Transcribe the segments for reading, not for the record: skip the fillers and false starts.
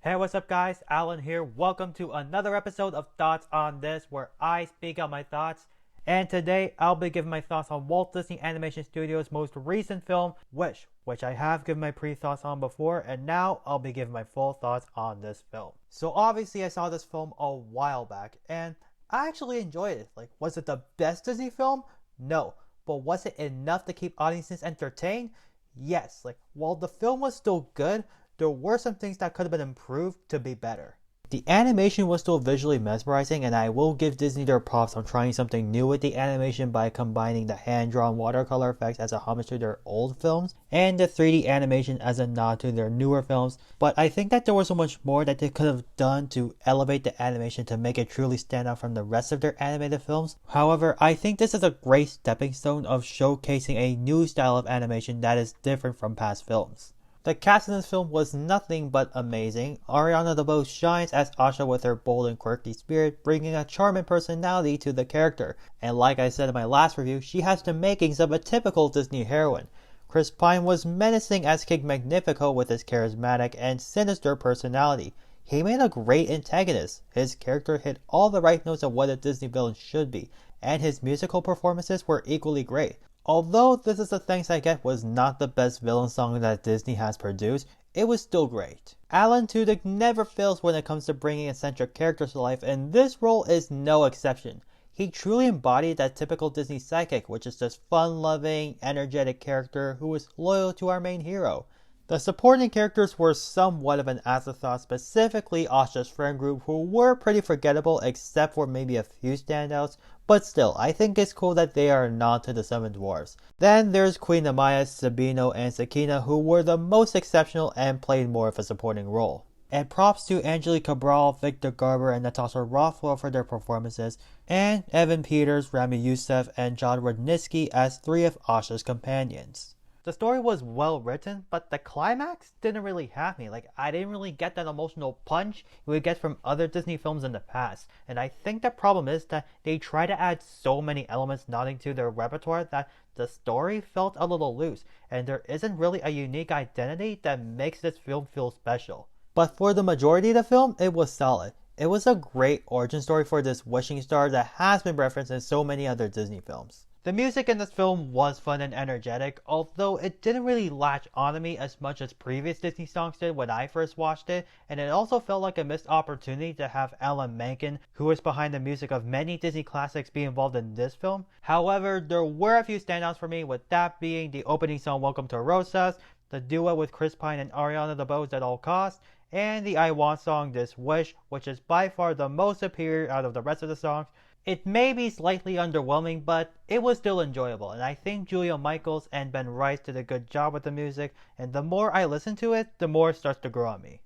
Hey, what's up guys? Alan here. Welcome to another episode of Thoughts on This, where I speak out my thoughts. And today I'll be giving my thoughts on Walt Disney Animation Studios' most recent film, Wish, which I have given my pre-thoughts on before, and now I'll be giving my full thoughts on this film. So obviously I saw this film a while back, and I actually enjoyed it. Like, was it the best Disney film? No. But was it enough to keep audiences entertained? Yes. Like, while the film was still good, there were some things that could have been improved to be better. The animation was still visually mesmerizing, and I will give Disney their props on trying something new with the animation by combining the hand-drawn watercolor effects as a homage to their old films, and the 3D animation as a nod to their newer films, but I think that there was so much more that they could have done to elevate the animation to make it truly stand out from the rest of their animated films. However, I think this is a great stepping stone of showcasing a new style of animation that is different from past films. The cast in this film was nothing but amazing. Ariana DeBose shines as Asha with her bold and quirky spirit, bringing a charming personality to the character. And like I said in my last review, she has the makings of a typical Disney heroine. Chris Pine was menacing as King Magnifico with his charismatic and sinister personality. He made a great antagonist. His character hit all the right notes of what a Disney villain should be, and his musical performances were equally great. Although This Is the Thanks I Get was not the best villain song that Disney has produced, it was still great. Alan Tudyk never fails when it comes to bringing eccentric characters to life, and this role is no exception. He truly embodied that typical Disney sidekick, which is just fun-loving, energetic character who is loyal to our main hero. The supporting characters were somewhat of an afterthought, specifically Asha's friend group, who were pretty forgettable except for maybe a few standouts, but still, I think it's cool that they are a nod to the Seven Dwarfs. Then there's Queen Amaya, Sabino, and Sakina, who were the most exceptional and played more of a supporting role. And props to Angelique Cabral, Victor Garber, and Natasha Rothwell for their performances, and Evan Peters, Rami Youssef, and John Rudnitsky as three of Asha's companions. The story was well written, but the climax didn't really have me. Like, I didn't really get that emotional punch you would get from other Disney films in the past. And I think the problem is that they try to add so many elements nodding to their repertoire that the story felt a little loose, and there isn't really a unique identity that makes this film feel special. But for the majority of the film, it was solid. It was a great origin story for this wishing star that has been referenced in so many other Disney films. The music in this film was fun and energetic, although it didn't really latch onto me as much as previous Disney songs did when I first watched it, and it also felt like a missed opportunity to have Alan Menken, who is behind the music of many Disney classics, be involved in this film. However, there were a few standouts for me, with that being the opening song Welcome to Rosas, the duet with Chris Pine and Ariana DeBose at all costs, and the I Want song This Wish, which is by far the most superior out of the rest of the songs. It may be slightly underwhelming, but it was still enjoyable, and I think Julia Michaels and Ben Rice did a good job with the music, and the more I listen to it, the more it starts to grow on me.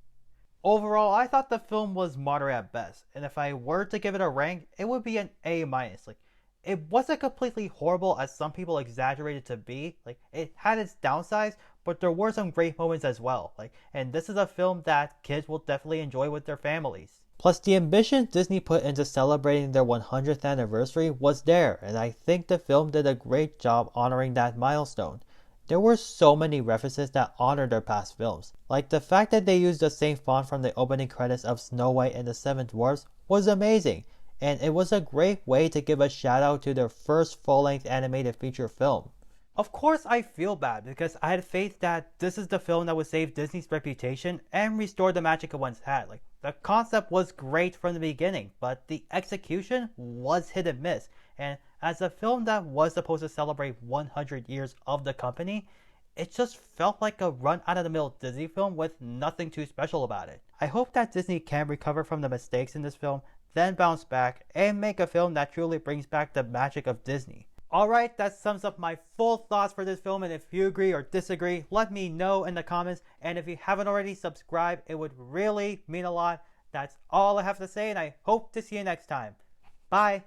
Overall, I thought the film was moderate at best, and if I were to give it a rank, it would be an A-. Like, it wasn't completely horrible as some people exaggerated to be. Like, it had its downsides, but there were some great moments as well. And this is a film that kids will definitely enjoy with their families. Plus, the ambition Disney put into celebrating their 100th anniversary was there, and I think the film did a great job honoring that milestone. There were so many references that honored their past films, like the fact that they used the same font from the opening credits of Snow White and the Seven Dwarfs was amazing, and it was a great way to give a shout out to their first full-length animated feature film. Of course I feel bad because I had faith that this is the film that would save Disney's reputation and restore the magic it once had. The concept was great from the beginning, but the execution was hit and miss. And as a film that was supposed to celebrate 100 years of the company, it just felt like a run-out-of-the-mill Disney film with nothing too special about it. I hope that Disney can recover from the mistakes in this film, then bounce back and make a film that truly brings back the magic of Disney. Alright, that sums up my full thoughts for this film, and if you agree or disagree, let me know in the comments, and if you haven't already subscribed, it would really mean a lot. That's all I have to say, and I hope to see you next time. Bye!